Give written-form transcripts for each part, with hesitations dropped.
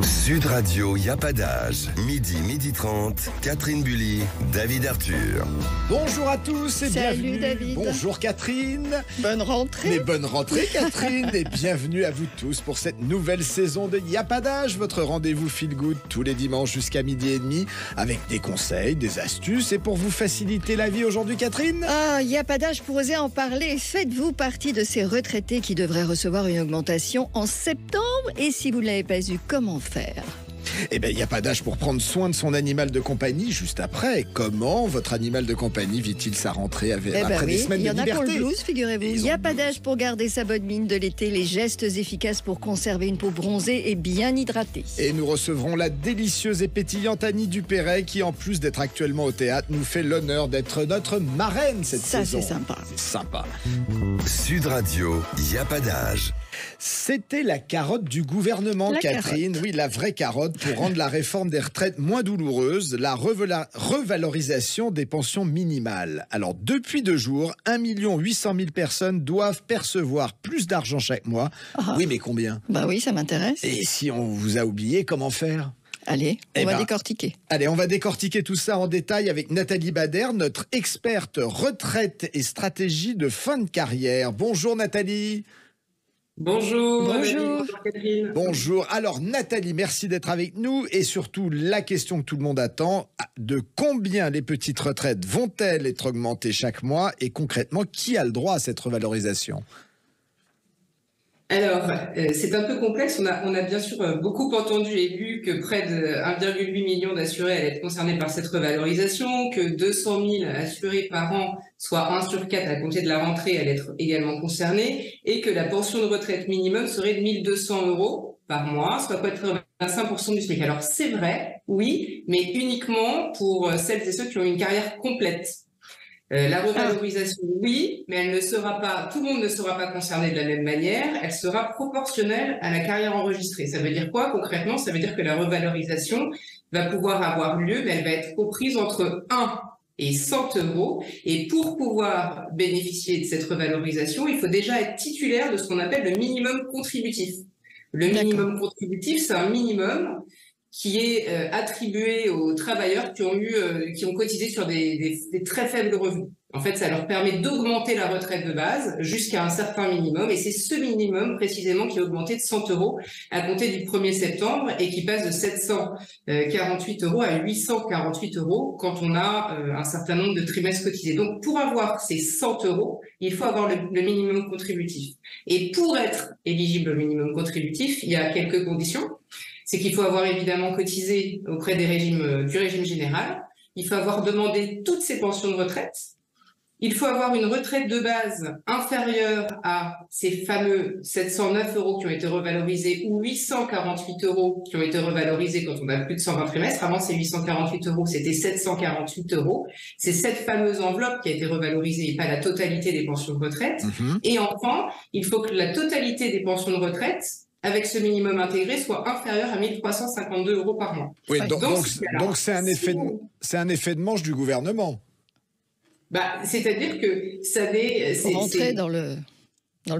Sud Radio, y a pas d'âge. Midi 30, Catherine Bully, David Arthur. Bonjour à tous et Salut bienvenue. David. Bonjour Catherine. Bonne rentrée. Mais bonne rentrée Catherine et bienvenue à vous tous pour cette nouvelle saison de Y a pas d'âge, votre rendez-vous feel good tous les dimanches jusqu'à 12h30 avec des conseils, des astuces et pour vous faciliter la vie aujourd'hui Catherine. Ah, il n'y a pas d'âge pour oser en parler. Faites-vous partie de ces retraités qui devraient recevoir une augmentation en septembre? Et si vous ne l'avez pas eu, comment faire? Eh bien, il n'y a pas d'âge pour prendre soin de son animal de compagnie juste après. Comment votre animal de compagnie vit-il sa rentrée après des semaines de liberté? Il y en a qui ont le blues, figurez-vous. Il n'y a pas d'âge pour garder sa bonne mine de l'été, les gestes efficaces pour conserver une peau bronzée et bien hydratée. Et nous recevrons la délicieuse et pétillante Annie Dupéret qui, en plus d'être actuellement au théâtre, nous fait l'honneur d'être notre marraine cette saison. Ça, c'est sympa. C'est sympa. Sud Radio, y a pas d'âge. C'était la carotte du gouvernement, Catherine. Oui, la vraie carotte pour rendre la réforme des retraites moins douloureuse, la revalorisation des pensions minimales. Alors, depuis 2 jours, 1 800 000 personnes doivent percevoir plus d'argent chaque mois. Ah. Oui, mais combien? Bah oui, ça m'intéresse. Et si on vous a oublié, comment faire? Allez, on va décortiquer. Allez, on va décortiquer tout ça en détail avec Nathalie Bader, notre experte retraite et stratégie de fin de carrière. Bonjour Nathalie. Bonjour. Bonjour. Catherine. Bonjour. Alors Nathalie, merci d'être avec nous et surtout la question que tout le monde attend, de combien les petites retraites vont-elles être augmentées chaque mois et concrètement, qui a le droit à cette revalorisation? Alors, c'est un peu complexe. On a bien sûr beaucoup entendu et lu que près de 1,8 million d'assurés allaient être concernés par cette revalorisation, que 200 000 assurés par an, soit 1 sur 4 à compter de la rentrée, allaient être également concernés, et que la pension de retraite minimum serait de 1 200 € par mois, soit 85% du SMIC. Alors, c'est vrai, oui, mais uniquement pour celles et ceux qui ont une carrière complète. La revalorisation, oui, mais elle ne sera pas, tout le monde ne sera pas concerné de la même manière, elle sera proportionnelle à la carrière enregistrée. Ça veut dire quoi concrètement? Ça veut dire que la revalorisation va pouvoir avoir lieu, mais elle va être comprise entre 1 et 100 €. Et pour pouvoir bénéficier de cette revalorisation, il faut déjà être titulaire de ce qu'on appelle le minimum contributif. Le minimum contributif, c'est un minimum qui est attribué aux travailleurs qui ont cotisé sur des très faibles revenus. En fait, ça leur permet d'augmenter la retraite de base jusqu'à un certain minimum, et c'est ce minimum précisément qui est augmenté de 100 € à compter du 1er septembre et qui passe de 748 € à 848 € quand on a un certain nombre de trimestres cotisés. Donc, pour avoir ces 100 €, il faut avoir le minimum contributif. Et pour être éligible au minimum contributif, il y a quelques conditions. C'est qu'il faut avoir évidemment cotisé auprès du régime général. Il faut avoir demandé toutes ses pensions de retraite. Il faut avoir une retraite de base inférieure à ces fameux 709 € qui ont été revalorisés ou 848 € qui ont été revalorisés quand on a plus de 120 trimestres. Avant, ces 848 €, c'était 748 €. C'est cette fameuse enveloppe qui a été revalorisée et pas la totalité des pensions de retraite. Et enfin, il faut que la totalité des pensions de retraite avec ce minimum intégré, soit inférieur à 1 352 € par mois. Oui, donc c'est un effet de manche du gouvernement. C'est-à-dire que pour rentrer dans le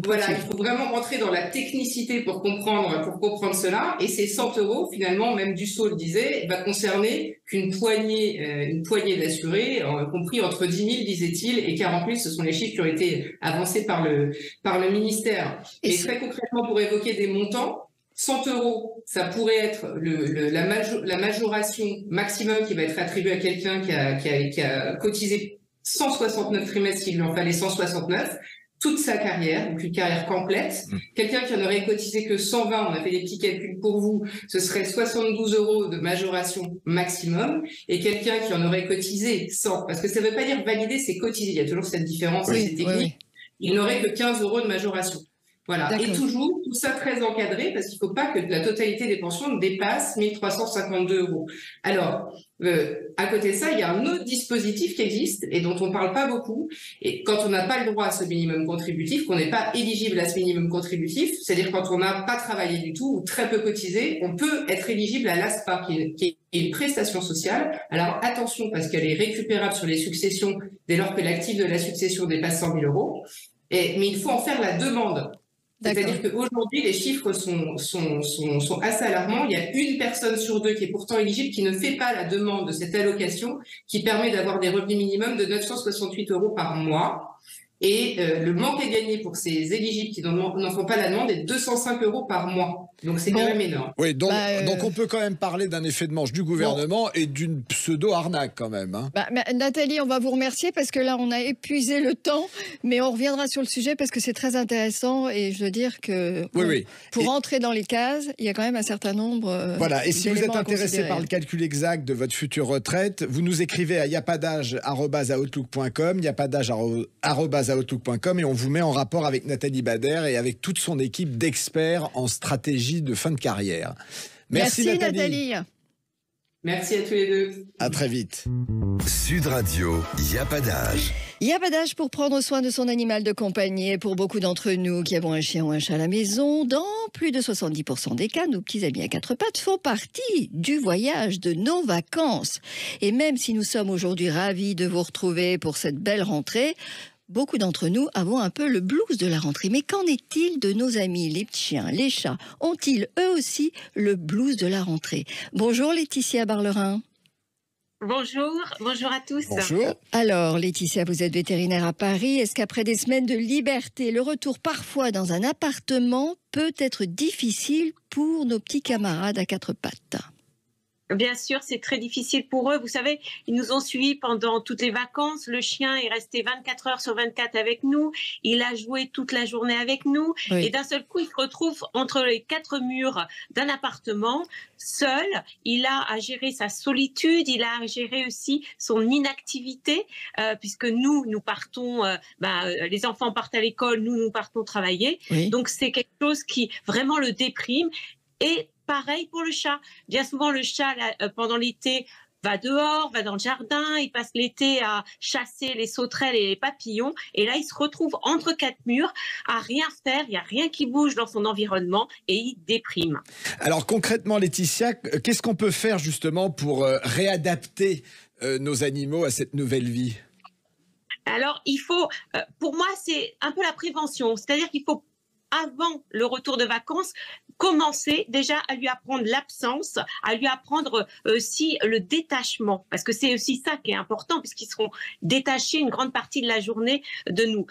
voilà, il faut vraiment rentrer dans la technicité pour comprendre cela. Et ces 100 € finalement, même Dussault le disait, va concerner qu'une poignée d'assurés, compris entre 10 000, disait-il, et 40 000, ce sont les chiffres qui ont été avancés par le ministère. Et très concrètement, pour évoquer des montants, 100 €, ça pourrait être la majoration maximum qui va être attribuée à quelqu'un qui a cotisé 169 trimestres, s'il lui en fallait 169, toute sa carrière, donc une carrière complète. Quelqu'un qui en aurait cotisé que 120, on a fait des petits calculs pour vous, ce serait 72 € de majoration maximum. Et quelqu'un qui en aurait cotisé 100, parce que ça ne veut pas dire valider, c'est cotiser, il y a toujours cette différence, c'est technique. Il n'aurait que 15 € de majoration. Voilà. Et toujours, tout ça très encadré, parce qu'il ne faut pas que la totalité des pensions ne dépasse 1 352 €. Alors, à côté de ça, il y a un autre dispositif qui existe et dont on ne parle pas beaucoup. Et quand on n'a pas le droit à ce minimum contributif, qu'on n'est pas éligible à ce minimum contributif, c'est-à-dire quand on n'a pas travaillé du tout ou très peu cotisé, on peut être éligible à l'ASPA, qui est une prestation sociale. Alors attention, parce qu'elle est récupérable sur les successions dès lors que l'actif de la succession dépasse 100 000 €. Mais il faut en faire la demande. C'est-à-dire qu'aujourd'hui, les chiffres sont assez alarmants. Il y a une personne sur deux qui est pourtant éligible qui ne fait pas la demande de cette allocation qui permet d'avoir des revenus minimums de 968 € par mois. Et le manque à gagner pour ces éligibles qui n'en font pas la demande est 205 € par mois. Donc c'est quand même énorme. Oui, donc on peut quand même parler d'un effet de manche du gouvernement et d'une pseudo-arnaque quand même. Hein. Nathalie, on va vous remercier parce que là, on a épuisé le temps, mais on reviendra sur le sujet parce que c'est très intéressant et je veux dire que pour entrer dans les cases, il y a quand même un certain nombre voilà, et si vous êtes intéressé par le le calcul exact de votre future retraite, vous nous écrivez à yapadage@outlook.com, yapadage@outlook.com et on vous met en rapport avec Nathalie Bader et avec toute son équipe d'experts en stratégie de fin de carrière. Merci Nathalie. Merci à tous les deux. À très vite. Sud Radio, y a pas d'âge. Il n'y a pas d'âge pour prendre soin de son animal de compagnie. Et pour beaucoup d'entre nous qui avons un chien ou un chat à la maison, dans plus de 70% des cas, nos petits amis à quatre pattes font partie du voyage, de nos vacances. Et même si nous sommes aujourd'hui ravis de vous retrouver pour cette belle rentrée, beaucoup d'entre nous avons un peu le blues de la rentrée. Mais qu'en est-il de nos amis, les petits chiens, les chats? Ont-ils eux aussi le blues de la rentrée? Bonjour Laetitia Barlerin. Bonjour à tous. Bonjour. Alors Laetitia, vous êtes vétérinaire à Paris. Est-ce qu'après des semaines de liberté, le retour parfois dans un appartement peut être difficile pour nos petits camarades à quatre pattes? Bien sûr, c'est très difficile pour eux. Vous savez, ils nous ont suivis pendant toutes les vacances. Le chien est resté 24 heures sur 24 avec nous. Il a joué toute la journée avec nous. Oui. Et d'un seul coup, il se retrouve entre les quatre murs d'un appartement, seul. Il a à gérer sa solitude. Il a à gérer aussi son inactivité, puisque nous partons, les enfants partent à l'école, nous partons travailler. Oui. Donc, c'est quelque chose qui vraiment le déprime. Et pareil pour le chat. Bien souvent, le chat, pendant l'été, va dehors, va dans le jardin, il passe l'été à chasser les sauterelles et les papillons. Et là, il se retrouve entre quatre murs à rien faire. Il n'y a rien qui bouge dans son environnement et il déprime. Alors concrètement, Laetitia, qu'est-ce qu'on peut faire justement pour réadapter nos animaux à cette nouvelle vie? Alors, il faut, pour moi, c'est un peu la prévention. C'est-à-dire qu'il faut, avant le retour de vacances, commencer déjà à lui apprendre l'absence, à lui apprendre aussi le détachement, parce que c'est aussi ça qui est important, puisqu'ils seront détachés une grande partie de la journée de nous.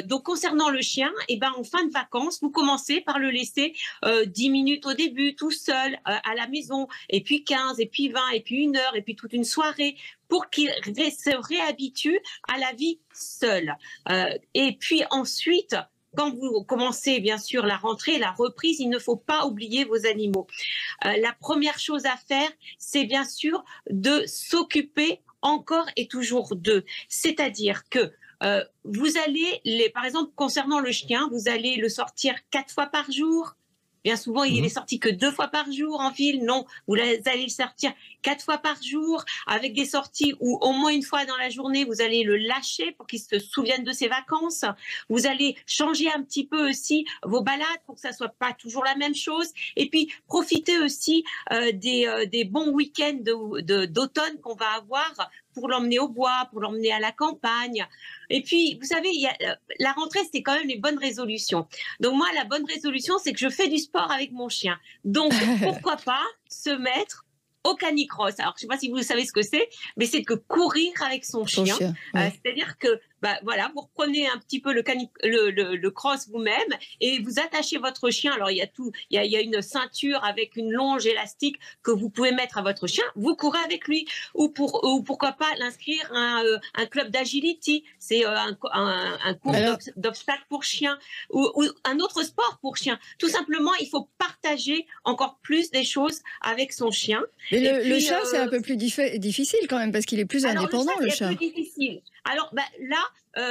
Donc concernant le chien, en fin de vacances, vous commencez par le laisser 10 minutes au début, tout seul, à la maison, et puis 15, et puis 20, et puis 1 heure, et puis toute une soirée, pour qu'il se réhabitue à la vie seule. Et puis ensuite, quand vous commencez, bien sûr, la rentrée, la reprise, il ne faut pas oublier vos animaux. La première chose à faire, c'est bien sûr de s'occuper encore et toujours d'eux. C'est-à-dire que vous allez, par exemple, concernant le chien, vous allez le sortir 4 fois par jour. Bien souvent, il est sorti que 2 fois par jour en ville. Non, vous allez le sortir 4 fois par jour, avec des sorties où au moins 1 fois dans la journée, vous allez le lâcher pour qu'il se souvienne de ses vacances. Vous allez changer un petit peu aussi vos balades pour que ça soit pas toujours la même chose. Et puis, profitez aussi des bons week-ends d'automne qu'on va avoir pour l'emmener au bois, pour l'emmener à la campagne. Et puis, vous savez, la rentrée, c'est quand même les bonnes résolutions. Donc moi, la bonne résolution, c'est que je fais du sport avec mon chien. Donc, pourquoi pas se mettre au canicross. Alors, je ne sais pas si vous savez ce que c'est, mais c'est que courir avec son chien. Ouais. C'est-à-dire que, voilà, vous reprenez un petit peu le cross vous-même et vous attachez votre chien. Alors, il y a une ceinture avec une longe élastique que vous pouvez mettre à votre chien. Vous courez avec lui. Ou pourquoi pas l'inscrire à un club d'agility. C'est un cours d'obstacles pour chiens ou un autre sport pour chiens. Tout simplement, il faut partager encore plus des choses avec son chien. Mais le chat, c'est un peu plus difficile quand même parce qu'il est plus indépendant, le chat. C'est plus difficile. Alors là,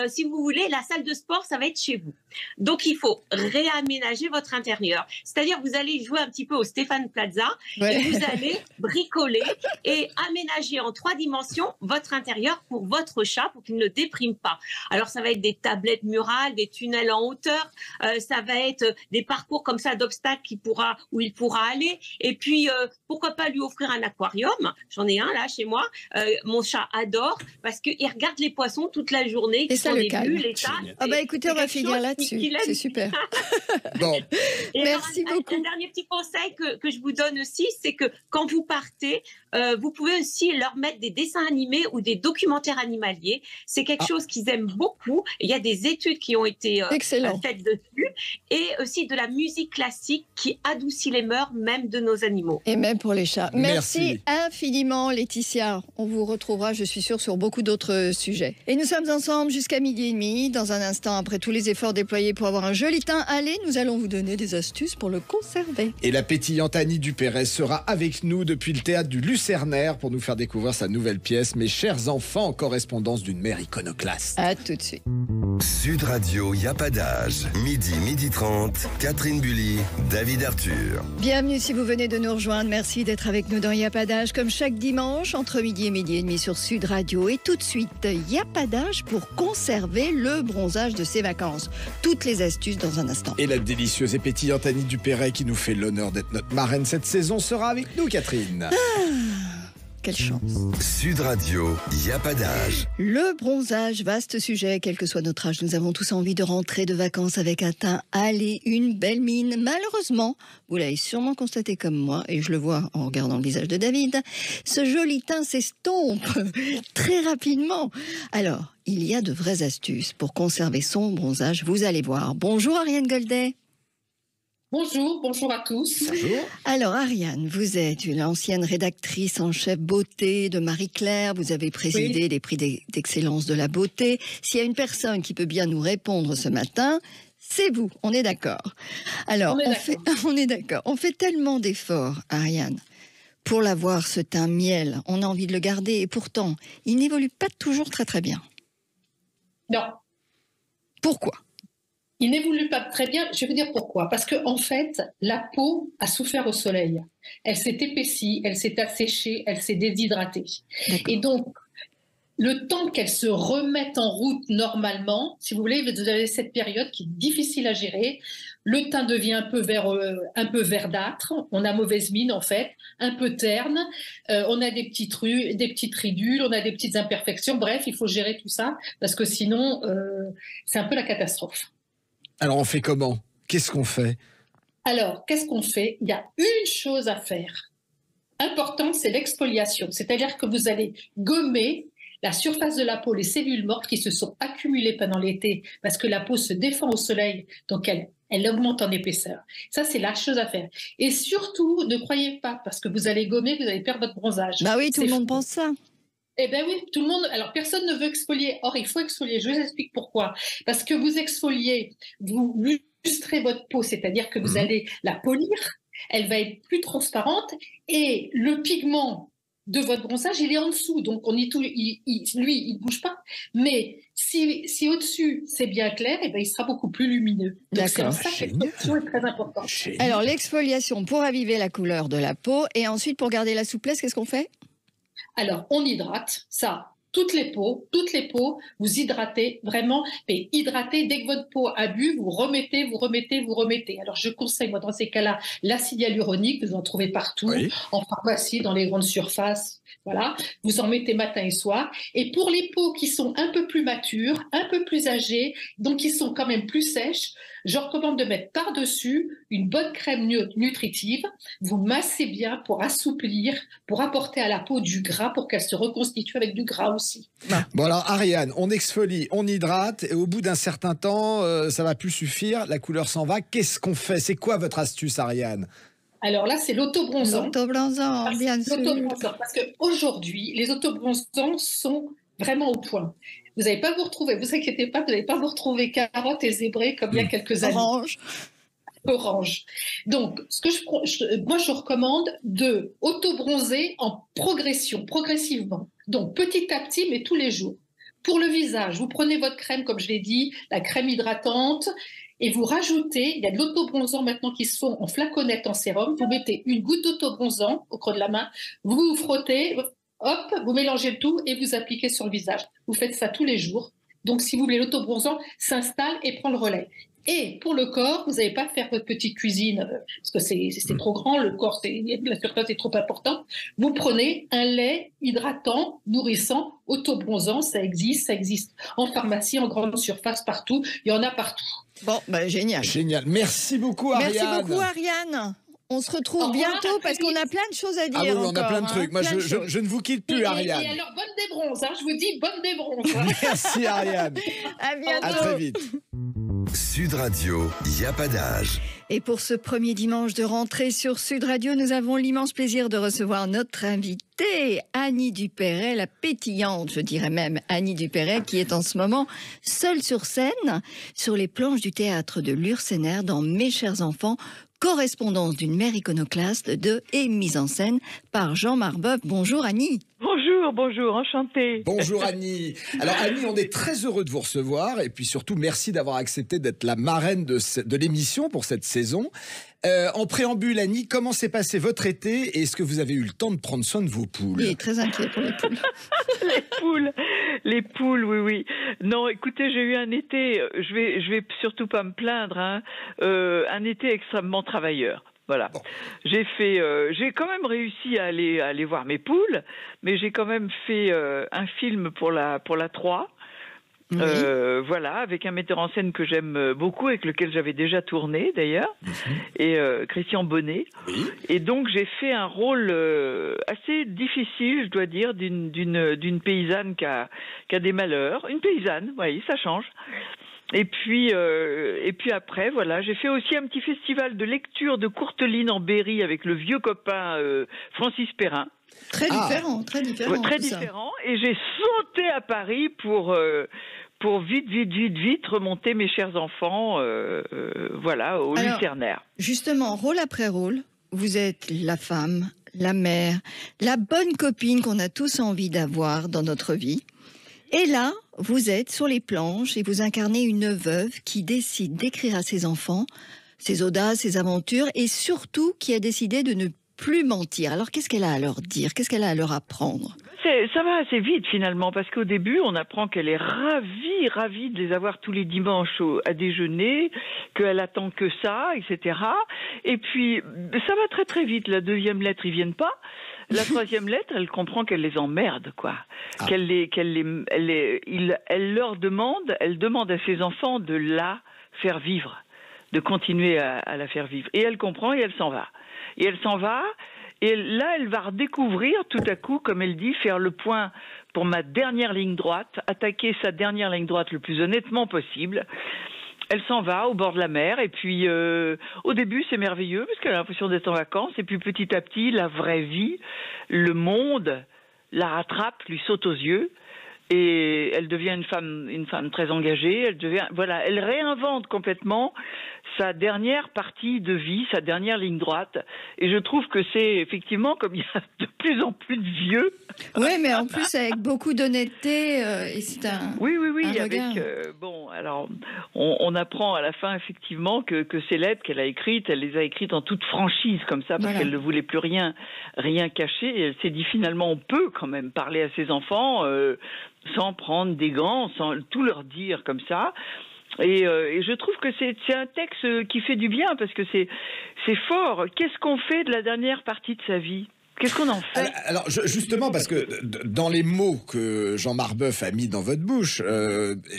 si vous voulez, la salle de sport, ça va être chez vous. Donc, il faut réaménager votre intérieur. C'est-à-dire, vous allez jouer un petit peu au Stéphane Plaza et vous allez bricoler et aménager en 3 dimensions votre intérieur pour votre chat, pour qu'il ne déprime pas. Alors, ça va être des tablettes murales, des tunnels en hauteur, ça va être des parcours comme ça d'obstacles où il pourra aller. Et puis, pourquoi pas lui offrir un aquarium? J'en ai un là chez moi. Mon chat adore parce qu'il regarde les poissons toute la journée. Et ça son le début, calme. l'état. Ah bah écoutez, on va finir là-dessus. C'est super. Bon, Et Merci alors, beaucoup. Un dernier petit conseil que je vous donne aussi, c'est que quand vous partez, vous pouvez aussi leur mettre des dessins animés ou des documentaires animaliers. C'est quelque chose qu'ils aiment beaucoup. Il y a des études qui ont été Excellent. faites dessus. Et aussi de la musique classique qui adoucit les mœurs même de nos animaux. Et même pour les chats. Merci. Infiniment, Laetitia. On vous retrouvera, je suis sûre, sur beaucoup d'autres sujets. Et nous sommes ensemble jusqu'à 12h30. Dans un instant, après tous les efforts déployés pour avoir un joli teint, allez, nous allons vous donner des astuces pour le conserver. et la pétillante Annie Dupérez sera avec nous depuis le théâtre du Lucernaire pour nous faire découvrir sa nouvelle pièce, Mes chers enfants, en correspondance d'une mère iconoclaste. À tout de suite. Sud Radio, y a pas d'âge. Midi, 12h30, Catherine Bully, David Arthur. Bienvenue si vous venez de nous rejoindre. Merci d'être avec nous dans Y a pas d'âge, comme chaque dimanche, entre midi et demi sur Sud Radio. Et tout de suite, Y a pas d'âge pour conserver le bronzage de ses vacances. Toutes les astuces dans un instant. Et la délicieuse et pétillante Annie Dupérez, qui nous fait l'honneur d'être notre marraine cette saison, sera avec nous, Catherine. Quelle chance. Sud Radio, y a pas d'âge. Le bronzage, vaste sujet, quel que soit notre âge. Nous avons tous envie de rentrer de vacances avec un teint allé, une belle mine. Malheureusement, vous l'avez sûrement constaté comme moi, et je le vois en regardant le visage de David, ce joli teint s'estompe très rapidement. Alors, il y a de vraies astuces pour conserver son bronzage, vous allez voir. Bonjour Ariane Goldet. Bonjour à tous. Bonjour. Alors Ariane, vous êtes une ancienne rédactrice en chef beauté de Marie-Claire, vous avez présidé les prix d'excellence de la beauté. S'il y a une personne qui peut bien nous répondre ce matin, c'est vous, on est d'accord. Alors, on est d'accord. On fait tellement d'efforts, Ariane, pour l'avoir, ce teint miel. On a envie de le garder et pourtant, il n'évolue pas toujours très très bien. Non, Pourquoi ? il n'évolue pas très bien. Je vais vous dire pourquoi. Parce que en fait, la peau a souffert au soleil. Elle s'est épaissie, elle s'est asséchée, elle s'est déshydratée. Et donc, le temps qu'elle se remette en route normalement, si vous voulez, vous avez cette période qui est difficile à gérer. Le teint devient un peu verdâtre. On a mauvaise mine en fait, un peu terne. On a des petites ridules, on a des petites imperfections. Bref, il faut gérer tout ça parce que sinon, c'est un peu la catastrophe. Alors, on fait comment ? Qu'est-ce qu'on fait ? Alors, qu'est-ce qu'on fait ? Il y a une chose à faire. Important, c'est l'exfoliation. C'est-à-dire que vous allez gommer la surface de la peau, les cellules mortes qui se sont accumulées pendant l'été parce que la peau se défend au soleil, donc elle augmente en épaisseur. Ça, c'est la chose à faire. Et surtout, ne croyez pas, parce que vous allez gommer, vous allez perdre votre bronzage. Bah oui, tout le monde pense ça. Eh bien oui, tout le monde. Alors, personne ne veut exfolier. Or, il faut exfolier. Je vous explique pourquoi. Parce que vous exfoliez, vous lustrez votre peau, c'est-à-dire que vous allez la polir, elle va être plus transparente et le pigment de votre bronzage, il est en dessous. Donc, lui, il ne bouge pas. Mais si au-dessus, c'est bien clair, eh ben, il sera beaucoup plus lumineux. Donc, c'est pour ça que l'exfoliation est très importante. Alors, l'exfoliation pour raviver la couleur de la peau et ensuite pour garder la souplesse, qu'est-ce qu'on fait ? Alors, on hydrate, ça, toutes les peaux, vous hydratez vraiment, mais hydratez dès que votre peau a bu, vous remettez. Alors, je conseille, moi, dans ces cas-là, l'acide hyaluronique, vous en trouvez partout, en pharmacie, dans les grandes surfaces, voilà. Vous en mettez matin et soir. Et pour les peaux qui sont un peu plus matures, un peu plus âgées, donc qui sont quand même plus sèches, je recommande de mettre par-dessus une bonne crème nutritive. Vous massez bien pour assouplir, pour apporter à la peau du gras, pour qu'elle se reconstitue avec du gras aussi. Bon alors Ariane, on exfolie, on hydrate et au bout d'un certain temps, ça va plus suffire, la couleur s'en va. Qu'est-ce qu'on fait ? C'est quoi votre astuce, Ariane ? Alors là, c'est l'autobronzant. L'autobronzant, bien sûr. Parce qu'aujourd'hui, les autobronzants sont vraiment au point. Vous n'allez pas vous retrouver, vous inquiétez pas, vous n'allez pas vous retrouver carotte et zébré comme il y a quelques années. Orange. Donc, moi, je recommande de auto-bronzer en progressivement. Donc, petit à petit, mais tous les jours. Pour le visage, vous prenez votre crème, comme je l'ai dit, la crème hydratante, et vous rajoutez, il y a de l'autobronzant maintenant qui se font en flaconnette, en sérum, vous mettez une goutte d'autobronzant au creux de la main, vous frottez, hop, vous mélangez le tout et vous appliquez sur le visage. Vous faites ça tous les jours. Donc, si vous voulez, l'autobronzant s'installe et prend le relais. Et pour le corps, vous n'allez pas faire votre petite cuisine parce que c'est trop grand, le corps, la surface est trop importante. Vous prenez un lait hydratant, nourrissant, autobronzant, ça existe en pharmacie, en grande surface, partout. Il y en a partout. Bon, génial. Génial. Merci beaucoup, Ariane. Merci beaucoup, Ariane. On se retrouve bientôt parce qu'on a plein de choses à dire. Ah oui, on encore, a plein de trucs. Moi, je ne vous quitte plus, Ariane. Et alors, bonne des bronzes, je vous dis, bonne des bronzes. Merci, Ariane. À bientôt. À très vite. Sud Radio, il n'y a pas d'âge. Et pour ce premier dimanche de rentrée sur Sud Radio, nous avons l'immense plaisir de recevoir notre invitée, Annie Dupéret, la pétillante, je dirais même Annie Dupéret, qui est en ce moment seule sur scène, sur les planches du théâtre de Lursener dans Mes chers enfants, correspondance d'une mère iconoclaste et mise en scène par Jean Marbeuf. Bonjour Annie. Bonjour, enchantée. Bonjour Annie. Alors Annie, on est très heureux de vous recevoir et puis surtout merci d'avoir accepté d'être la marraine de l'émission pour cette saison. En préambule, Annie, comment s'est passé votre été et est-ce que vous avez eu le temps de prendre soin de vos poules? Il est très inquiet pour les poules. Les poules, oui. Non, écoutez, j'ai eu un été, je vais surtout pas me plaindre, un été extrêmement travailleur. Voilà. Bon. J'ai quand même réussi à aller voir mes poules, mais j'ai quand même fait un film pour la 3. Oui. Voilà, avec un metteur en scène que j'aime beaucoup, avec lequel j'avais déjà tourné d'ailleurs, et Christian Bonnet. Oui. Et donc j'ai fait un rôle assez difficile, je dois dire, d'une paysanne qui a des malheurs. Une paysanne, oui, ça change. Et puis après, voilà, j'ai fait aussi un petit festival de lecture de Courteline en Berry avec le vieux copain Francis Perrin. Très différent. Très différent. Et j'ai sauté à Paris pour vite remonter Mes chers enfants, voilà, au Lucernaire. Justement, rôle après rôle, vous êtes la femme, la mère, la bonne copine qu'on a tous envie d'avoir dans notre vie. Et là, vous êtes sur les planches et vous incarnez une veuve qui décide d'écrire à ses enfants ses audaces, ses aventures et surtout qui a décidé de ne plus mentir. Alors qu'est-ce qu'elle a à leur dire? Qu'est-ce qu'elle a à leur apprendre? Ça va assez vite finalement, parce qu'au début, on apprend qu'elle est ravie de les avoir tous les dimanches à déjeuner, qu'elle attend que ça, etc. Et puis, ça va très très vite. La deuxième lettre, ils viennent pas. La troisième lettre, elle comprend qu'elle les emmerde, quoi. Elle demande à ses enfants de la faire vivre, de continuer à la faire vivre. Et elle comprend et elle s'en va. Et là, elle va redécouvrir tout à coup, comme elle dit, faire le point pour ma dernière ligne droite, attaquer sa dernière ligne droite le plus honnêtement possible. Elle s'en va au bord de la mer et puis au début c'est merveilleux parce qu'elle a l'impression d'être en vacances et puis petit à petit la vraie vie, le monde la rattrape, lui saute aux yeux et elle devient une femme très engagée. Elle réinvente complètement sa dernière partie de vie, sa dernière ligne droite. Et je trouve que c'est effectivement, comme il y a de plus en plus de vieux. Oui, mais en plus avec beaucoup d'honnêteté. Et c'est oui. Avec alors, on apprend à la fin effectivement que ces lettres qu'elle a écrites, elle les a écrites en toute franchise comme ça, parce qu'elle ne voulait plus rien cacher. Et elle s'est dit finalement, on peut quand même parler à ses enfants sans prendre des gants, sans tout leur dire comme ça. Et je trouve que c'est un texte qui fait du bien parce que c'est fort. Qu'est-ce qu'on fait de la dernière partie de sa vie? Qu'est-ce qu'on en fait? Alors justement, parce que dans les mots que Jean Marbeuf a mis dans votre bouche,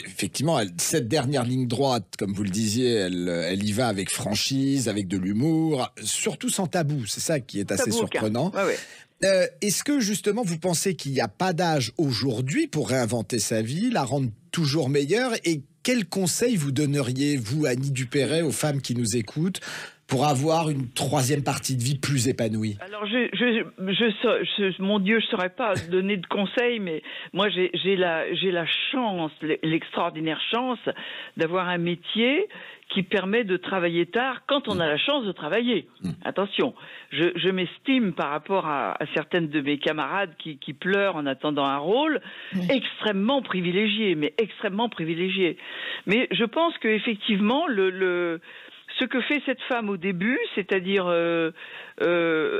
effectivement, cette dernière ligne droite, comme vous le disiez, elle y va avec franchise, avec de l'humour, surtout sans tabou. C'est ça qui est assez surprenant. Ouais. Est-ce que justement vous pensez qu'il n'y a pas d'âge aujourd'hui pour réinventer sa vie, la rendre toujours meilleure? Et quels conseils vous donneriez, vous, Annie Dupéret, aux femmes qui nous écoutent, pour avoir une troisième partie de vie plus épanouie? Alors, mon Dieu, je saurais pas donner de conseils, mais moi, j'ai la chance, l'extraordinaire chance d'avoir un métier qui permet de travailler tard quand on a la chance de travailler. Attention, je m'estime par rapport à certaines de mes camarades qui pleurent en attendant un rôle, extrêmement privilégié, mais extrêmement privilégié. Mais je pense que effectivement, ce que fait cette femme au début, c'est-à-dire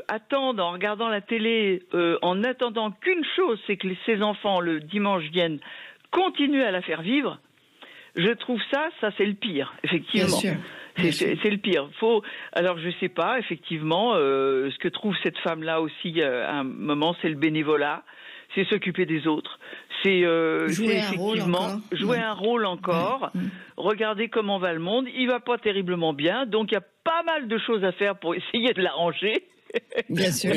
attendre en regardant la télé, en attendant qu'une chose, c'est que ses enfants le dimanche viennent continuer à la faire vivre. Je trouve ça c'est le pire, effectivement. C'est le pire. Alors je sais pas, effectivement, ce que trouve cette femme-là aussi à un moment, c'est le bénévolat, c'est s'occuper des autres, c'est jouer un rôle encore. Regarder comment va le monde, il va pas terriblement bien, donc il y a pas mal de choses à faire pour essayer de l'arranger. Bien sûr.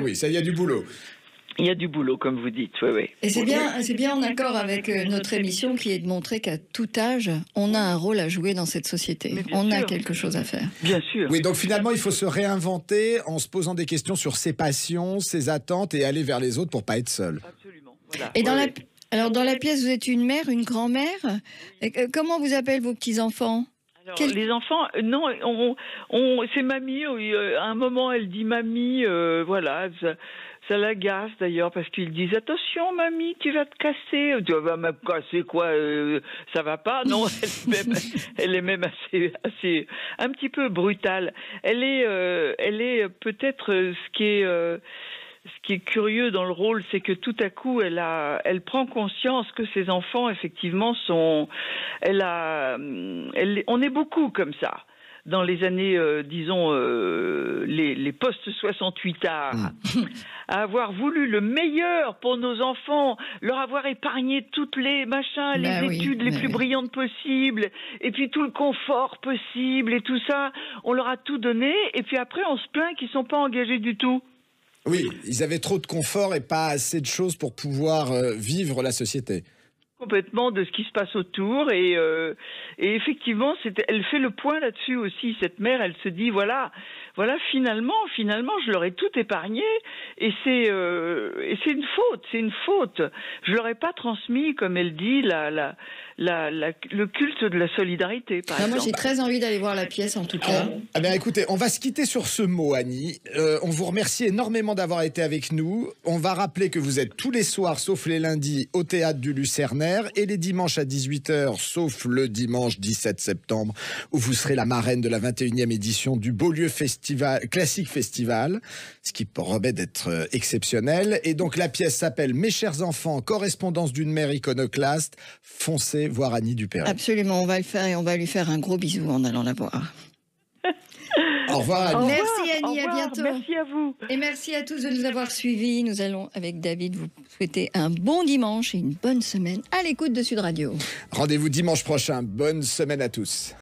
Oui, ça y a du boulot. Il y a du boulot, comme vous dites, oui. Et c'est bien en accord avec notre émission qui est de montrer qu'à tout âge, on a un rôle à jouer dans cette société. On a quelque chose à faire. Bien sûr. Oui, donc finalement, il faut se réinventer en se posant des questions sur ses passions, ses attentes et aller vers les autres pour pas être seul. Absolument. Voilà. Et alors, dans la pièce, vous êtes une mère, une grand-mère. Comment vous appellent vos petits-enfants ? Les enfants, non, c'est mamie. À un moment, elle dit mamie, voilà. Ça l'agace d'ailleurs parce qu'ils disent attention mamie, tu vas te casser. Tu vas me casser quoi, ça va pas? Non, elle est même assez un petit peu brutale. Elle est peut-être ce qui est curieux dans le rôle, c'est que tout à coup, elle prend conscience que ses enfants, effectivement, on est beaucoup comme ça. Dans les années, disons, les post-68 à avoir voulu le meilleur pour nos enfants, leur avoir épargné toutes les machins, les études les plus brillantes possibles, et puis tout le confort possible et tout ça, on leur a tout donné, et puis après on se plaint qu'ils sont pas engagés du tout. Oui, ils avaient trop de confort et pas assez de choses pour pouvoir vivre la société. Complètement de ce qui se passe autour et effectivement elle fait le point là-dessus aussi, cette mère. Elle se dit voilà finalement je leur ai tout épargné et c'est une faute, je leur ai pas transmis, comme elle dit, le culte de la solidarité, par exemple. Moi j'ai très envie d'aller voir la pièce en tout cas. Ah bien écoutez, on va se quitter sur ce mot, Annie. On vous remercie énormément d'avoir été avec nous. On va rappeler que vous êtes tous les soirs sauf les lundis au théâtre du Lucernaire et les dimanches à 18h, sauf le dimanche 17 septembre, où vous serez la marraine de la 21e édition du Beaulieu Classique Festival, ce qui promet d'être exceptionnel. Et donc la pièce s'appelle « Mes chers enfants, correspondance d'une mère iconoclaste ». Foncez voir Annie Dupéret. Absolument, on va le faire et on va lui faire un gros bisou en allant la voir. Au revoir Annie. Merci Annie, à bientôt. Merci à vous. Et merci à tous de nous avoir suivis. Nous allons, avec David, vous souhaiter un bon dimanche et une bonne semaine à l'écoute de Sud Radio. Rendez-vous dimanche prochain. Bonne semaine à tous.